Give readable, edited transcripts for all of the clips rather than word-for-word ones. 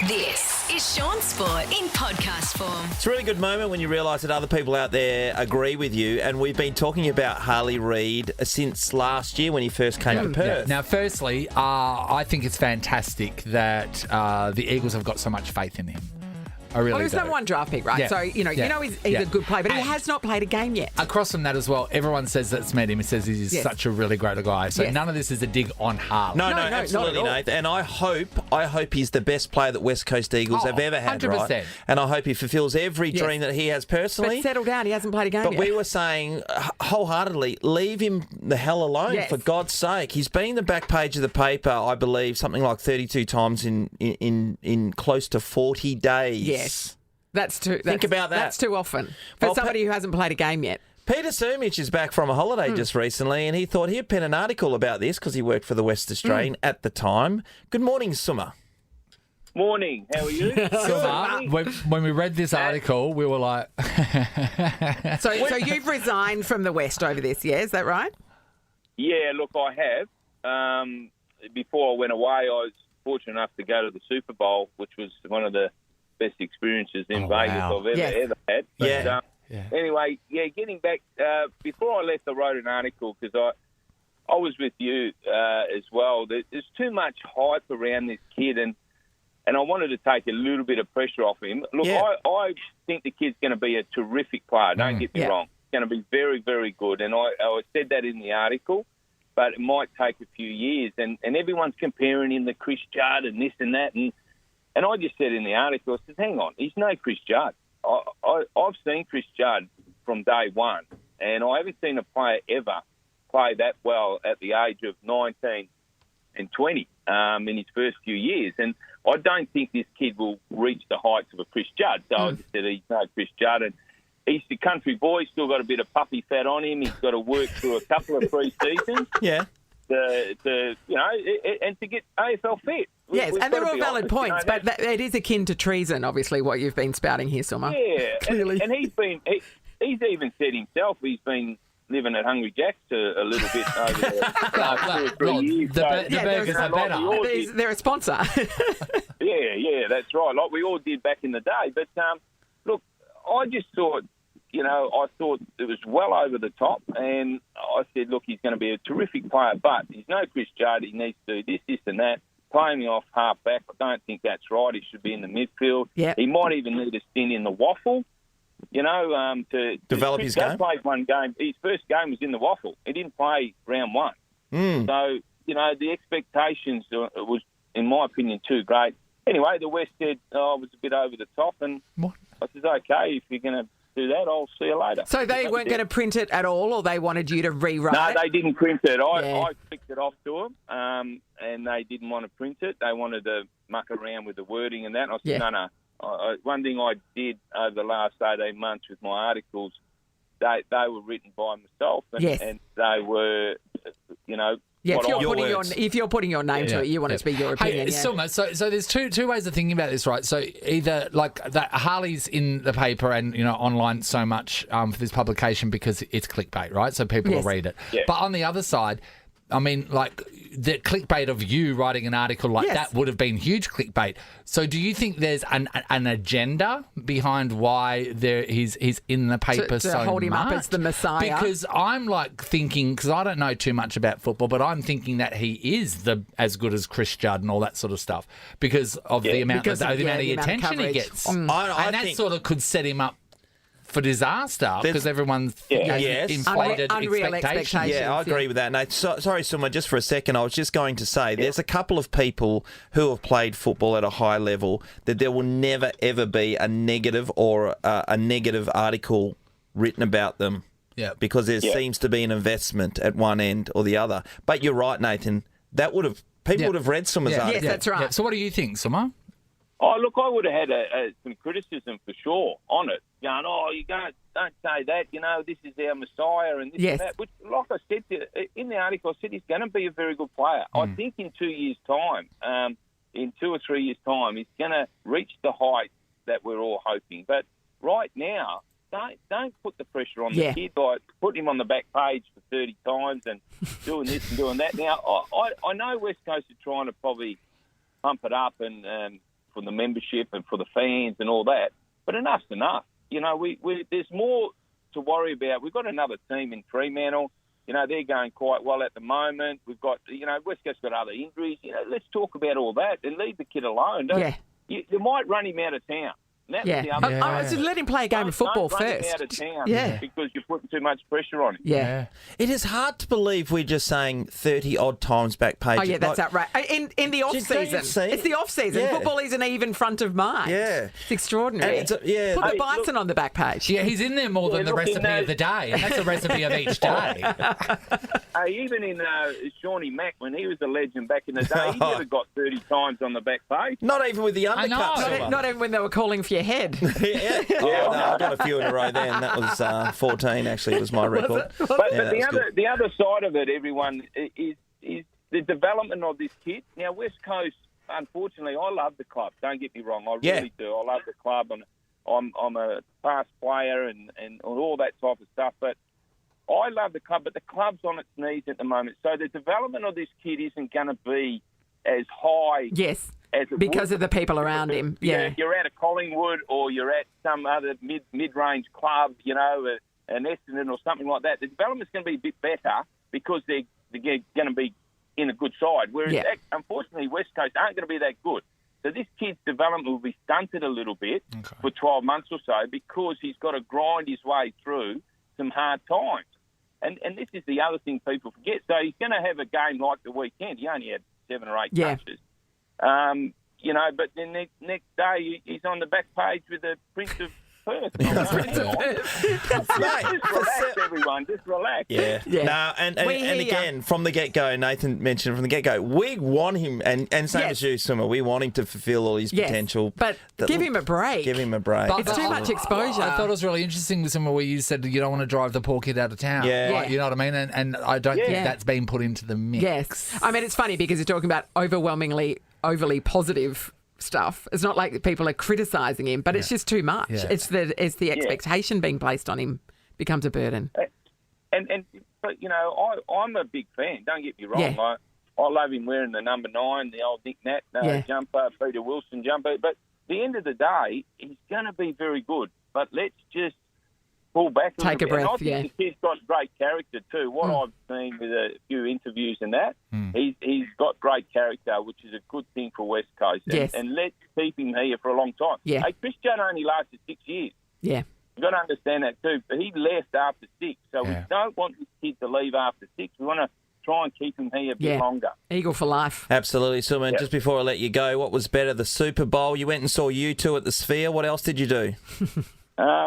This is Shaun Sport in podcast form. It's a really good moment when you realise that other people out there agree with you, and we've been talking about Harley Reid since last year when he first came to Perth. Now, firstly, I think it's fantastic that the Eagles have got so much faith in him. I really Well, he was do. number one draft pick, right? Yeah. So, you know he's a good player, but he has not played a game yet. Across from that as well, everyone says that's met him. It says he's such a really great guy. So none of this is a dig on Harley. No, not absolutely, at all. Nate. And I hope he's the best player that West Coast Eagles have ever had, 100%. right? And I hope he fulfills every dream that he has personally. But settle down, he hasn't played a game But yet. we were saying wholeheartedly, leave him the hell alone, Yes. for God's sake. He's been the back page of the paper, I believe, something like 32 times in close to 40 days. Yes. Think about that. That's too often for somebody who hasn't played a game yet. Peter Sumich is back from a holiday just recently, and he thought he'd pen an article about this because he worked for the West Australian at the time. Good morning, Summer. Morning, how are you? When we read this article, we were like... So you've resigned from the West over this, yeah? Is that right? Yeah, look, I have. Before I went away, I was fortunate enough to go to the Super Bowl, which was one of the best experiences in Vegas wow. I've ever had. But, Yeah. Anyway, getting back, before I left, I wrote an article because I was with you as well. There's too much hype around this kid, and I wanted to take a little bit of pressure off him. Look, I think the kid's going to be a terrific player. Don't get me wrong. He's going to be very, very good. And I said that in the article, but it might take a few years. And everyone's comparing him to Chris Judd and this and that. And I just said in the article, I said, hang on, he's no Chris Judd. I've seen Chris Judd from day one, and I haven't seen a player ever play that well at the age of 19 and 20 in his first few years. And I don't think this kid will reach the heights of a Chris Judd. So I just said he's no Chris Judd. And he's the country boy, still got a bit of puppy fat on him. He's got to work through a couple of pre-seasons. Yeah. And to get AFL fit. Yes, and they're all valid points, but but it is akin to treason, obviously, what you've been spouting here, Summer. Yeah, Clearly. and he's even said himself he's been living at Hungry Jack's a little bit over the last 2 or 3 years. The burgers are better. They're a sponsor. Yeah, that's right. Like we all did back in the day. But look, I just thought, I thought it was well over the top, and I said, look, he's going to be a terrific player, but he's no Chris Judd. He needs to do this, and that. Playing me off half back, I don't think that's right. He should be in the midfield. Yep. He might even need a stint in the waffle, to develop his game. He played one game. His first game was in the waffle. He didn't play round one. So, the expectations was, in my opinion, too great. Anyway, the West said, it was a bit over the top, and What? I said, okay, if you're going to do that, I'll see you later. So they weren't going to print it at all, or they wanted you to rewrite it? No, they didn't print it. I flicked it off to them, and they didn't want to print it. They wanted to muck around with the wording and that. And I said, no. One thing I did over the last 18 months with my articles, they were written by myself, and they were, Yeah, words. if you're putting your name to it, you want it to be your opinion. Hey, Summer, so there's two ways of thinking about this, right? So either like that Harley's in the paper and online so much for this publication because it's clickbait, right? So people will read it. Yeah. But on the other side, I mean, like the clickbait of you writing an article like that would have been huge clickbait. So do you think there's an agenda behind why he's in the paper to so much? hold him up as the Messiah? Because I'm like thinking, because I don't know too much about football, but I'm thinking that he is as good as Chris Judd and all that sort of stuff because of the amount of attention he gets. And that sort of could set him up for disaster because everyone's inflated Unreal expectations. Yeah, I agree with that, Nate. Sorry, Summer, just for a second, I was just going to say there's a couple of people who have played football at a high level that there will never, ever be a negative or a negative article written about them because there seems to be an investment at one end or the other. But you're right, Nathan. People would have read Summer's article. Yes, that's right. Yeah. So what do you think, Summer? Oh, look, I would have had some criticism for sure on it. Going, you don't say that, this is our Messiah and this and that. Which, like I said in the article, I said he's going to be a very good player. I think in 2 years' time, in 2 or 3 years' time, he's going to reach the height that we're all hoping. But right now, don't put the pressure on the kid by putting him on the back page for 30 times and doing this and doing that. Now, I know West Coast are trying to probably pump it up and for the membership and for the fans and all that. But enough's enough. You know, there's more to worry about. We've got another team in Fremantle. You know, they're going quite well at the moment. We've got, West Coast's got other injuries. You know, let's talk about all that and leave the kid alone. You might run him out of town. I was just let him play a game of football don't first. Him out of town because you're putting too much pressure on him. Yeah. It is hard to believe we're just saying 30 odd times back page. Oh yeah, that's outrageous. In the off season, it's the off season. Yeah. Football isn't even front of mind. Yeah, it's extraordinary. Put the Bison on the back page. Yeah, he's in there more than the recipe of the day, and that's a recipe of each day. Even in Shawnee Mack, when he was a legend back in the day, he never got 30 times on the back page. Not even with the undercut. Not even when they were calling for your head. No, I got a few in a row then. That was 14, actually, was my record. But the other side of it, everyone, is the development of this kid. Now, West Coast, unfortunately, I love the club. Don't get me wrong. I really do. I love the club, and I'm a fast player and all that type of stuff. But I love the club, but the club's on its knees at the moment. So the development of this kid isn't going to be as high. Yes. Because of the people around him. Yeah. You're at a Collingwood or you're at some other mid-range club, an Essendon or something like that. The development's going to be a bit better because they're going to be in a good side. Whereas, unfortunately, West Coast aren't going to be that good. So this kid's development will be stunted a little bit for 12 months or so because he's got to grind his way through some hard times. And this is the other thing people forget. So he's going to have a game like the weekend. He only had 7 or 8 touches. But then next day he's on the back page with the Prince of Perth. Just relax, everyone. Just relax. Yeah. No, and again, from the get-go, Nathan mentioned from the get-go, we want him, and same as you, Summer, we want him to fulfil all his potential. But give him a break. Give him a break. It's too much exposure. I thought it was really interesting, Summer, where you said you don't want to drive the poor kid out of town. Yeah. Like, you know what I mean? And I don't think that's been put into the mix. Yes. I mean, it's funny because you're talking about overly positive stuff. It's not like people are criticising him, but it's just too much. Yeah. It's the expectation being placed on him becomes a burden. But I'm a big fan. Don't get me wrong. Yeah. I love him wearing the number 9, the old Nick Nat jumper, Peter Wilson jumper. But at the end of the day, he's going to be very good. But let's just pull back a Take a breath. And I think the kid's got great character too. What I've seen with a few interviews and that, he's got great character, which is a good thing for West Coast. And let's keep him here for a long time. Yeah. Hey, Chris Judd only lasted 6 years. Yeah. You've got to understand that too. But he left after 6. So we don't want this kid to leave after 6. We want to try and keep him here a bit longer. Eagle for life. Absolutely. So, man, just before I let you go, what was better, the Super Bowl? You went and saw U2 at the Sphere. What else did you do?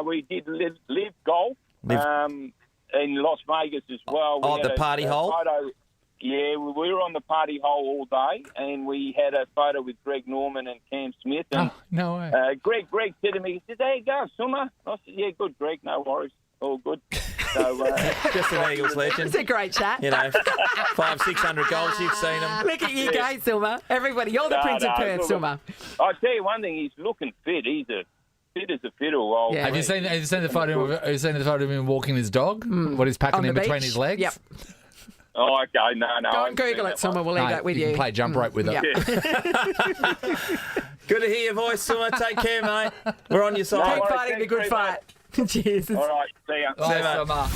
We did live golf in Las Vegas as well. We had the party hole? Yeah, we were on the party hole all day, and we had a photo with Greg Norman and Cam Smith. And, no way. Greg said to me, he said, "There you go, Summer." I said, "Yeah, good, Greg, no worries, all good." So, just an Eagles legend. It's a great chat. 500-600 goals, you've seen him. Look at you go, Summer. Everybody, you're the Prince of Perth, Summer. I'll tell you one thing, he's looking fit. He's fit as a fiddle. Have you seen the photo of him walking his dog? What he's packing in between his legs? Yep. Oh, okay. No. Go and Google it, Summer. We'll leave that with you. You can play jump rope with it. Yeah. Good to hear your voice, Summer. Take care, mate. We're on your side. Keep fighting the good fight. Cheers. All right. See ya. See ya, Summer.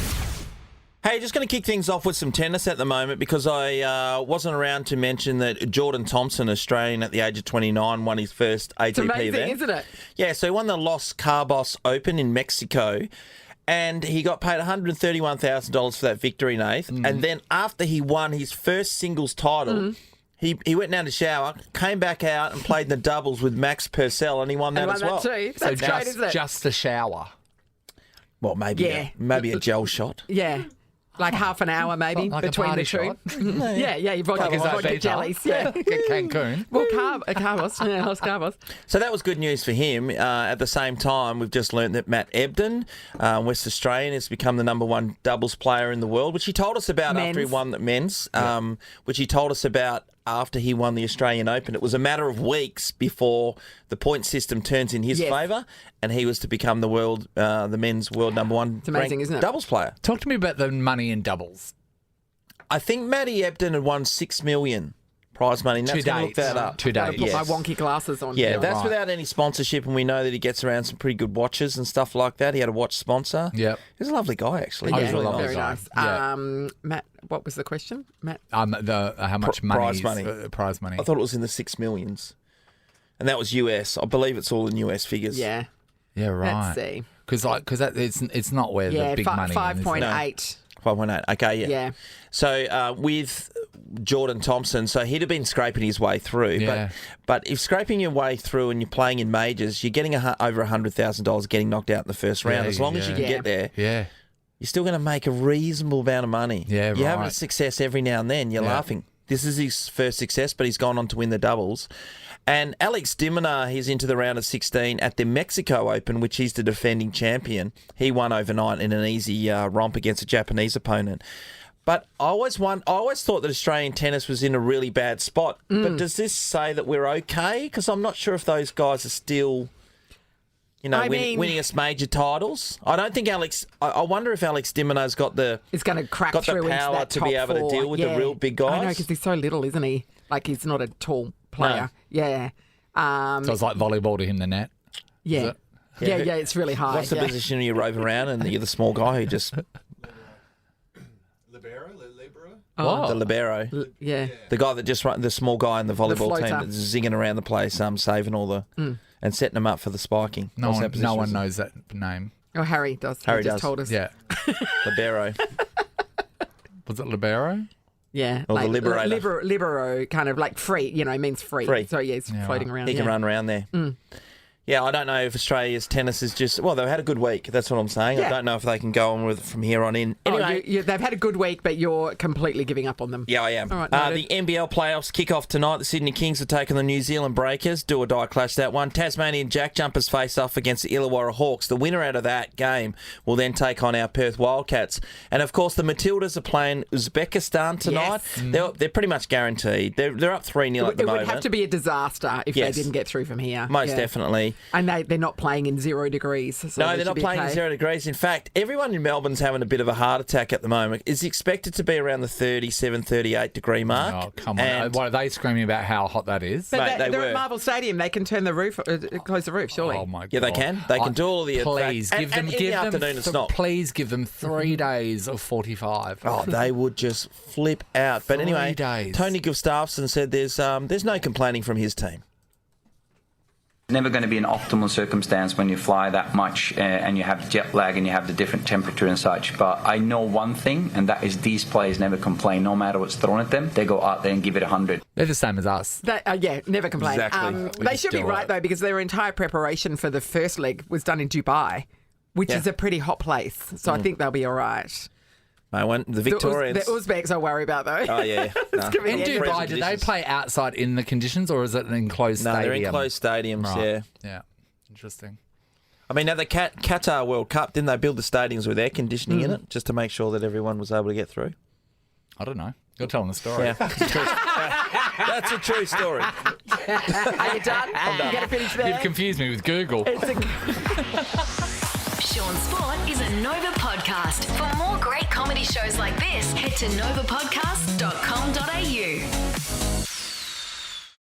Hey, just going to kick things off with some tennis at the moment because I wasn't around to mention that Jordan Thompson, Australian at the age of 29, won his first ATP event. It's amazing, isn't it? Yeah, so he won the Los Cabos Open in Mexico. And he got paid $131,000 for that victory, Nath. And then after he won his first singles title, he went down to shower, came back out and played in the doubles with Max Purcell, and he won that as well. Too. So That's great, isn't it? just the shower. Well, maybe a gel shot. Yeah. Like half an hour, maybe, like between the two. You've got vodka jellies. Yeah. Cancun. Well, Cabos. Los Cabos. So that was good news for him. At the same time, we've just learned that Matt Ebden, West Australian, has become the #1 doubles player in the world, which he told us about after he won the men's, which he told us about after he won the Australian Open. It was a matter of weeks before the point system turns in his favour, and he was to become the men's world #1 it's amazing, isn't it? doubles player. Talk to me about the money in doubles. I think Matty Ebden had won $6 million prize money. And that's going to look that up. 2 days. Put my wonky glasses on. Yeah, that's without any sponsorship, and we know that he gets around some pretty good watches and stuff like that. He had a watch sponsor. Yep. He's a lovely guy, actually. Yeah, He's really very nice. nice. Matt, what was the question? Matt? How much money? Prize money. I thought it was in the 6 millions. And that was US. I believe it's all in US figures. Yeah. Yeah, right. Let's see. Because it's not where the big money is. 5.8. 5.8. Okay, yeah. Yeah. So with Jordan Thompson, so he'd have been scraping his way through. Yeah. But if scraping your way through and you're playing in majors, you're getting over $100,000 getting knocked out in the first round. As long as you can get there, you're still going to make a reasonable amount of money. Yeah, You're having a success every now and then. You're laughing. This is his first success, but he's gone on to win the doubles. And Alex Dimona, he's into the round of 16 at the Mexico Open, which he's the defending champion. He won overnight in an easy romp against a Japanese opponent. But I always thought that Australian tennis was in a really bad spot. But does this say that we're okay? Because I'm not sure if those guys are still, winning us major titles. I don't think Alex. I wonder if Alex Dimona's got the power to be able to deal with the real big guys. I know, because he's so little, isn't he? Like, he's not a tall player. No. Yeah. So it's like volleyball to him, the net. Yeah. Yeah, it's really high. What's the position you rove around and you're the small guy who just... Libero? The libero. Yeah. The guy that just the small guy in the volleyball team that's zigging around the place, saving all the... and setting them up for the spiking. No one knows that name. Oh, Harry does. Harry just does. told us. Yeah. Libero. Was it libero? Yeah. Or the liberator. Libero, kind of like free, means free. So, yeah, he's floating around. He can run around there. Yeah, I don't know if Australia's tennis is just... Well, they've had a good week. That's what I'm saying. Yeah. I don't know if they can go on with it from here on in. Anyway... they've had a good week, but you're completely giving up on them. Yeah, I am. All right, the NBL playoffs kick off tonight. The Sydney Kings will take on the New Zealand Breakers. Do or die clash, that one. Tasmanian Jack Jumpers face off against the Illawarra Hawks. The winner out of that game will then take on our Perth Wildcats. And, of course, the Matildas are playing Uzbekistan tonight. Yes. They're pretty much guaranteed. They're up 3-0 at the moment. It would have to be a disaster if they didn't get through from here. Most definitely. And they're not playing in 0 degrees. So no, they're not playing in 0 degrees. In fact, everyone in Melbourne's having a bit of a heart attack at the moment. It's expected to be around the 37, 38 degree mark. Oh, come on. What are they screaming about how hot that is? But Mate, they're at Marvel Stadium. They can turn the roof, close the roof, surely. Oh, my God. Yeah, they can. They can do all of the... Please, give them it's not. Please give them 3 days of 45. Oh, they would just flip out. But anyway, 3 days. Tony Gustafsson said there's no complaining from his team. Never going to be an optimal circumstance when you fly that much and you have jet lag and you have the different temperature and such. But I know one thing, and that is these players never complain. No matter what's thrown at them, they go out there and give it 100. They're the same as us. Never complain. Exactly. They should be right, though, because their entire preparation for the first leg was done in Dubai, which is a pretty hot place. So I think they'll be all right. The Victorians... The Uzbeks I worry about, though. Oh, yeah. No. In Dubai, do they play outside in the conditions, or is it an enclosed stadium? No, they're enclosed stadiums, right. Yeah. Interesting. I mean, at the Qatar World Cup, didn't they build the stadiums with air conditioning in it, just to make sure that everyone was able to get through? I don't know. You're telling the story. Yeah, that's a true story. Are you done? I'm done. You got to finish there? You've confused me with Google. Shaun Sport is a Nova podcast. For more great comedy shows like this, head to novapodcast.com.au.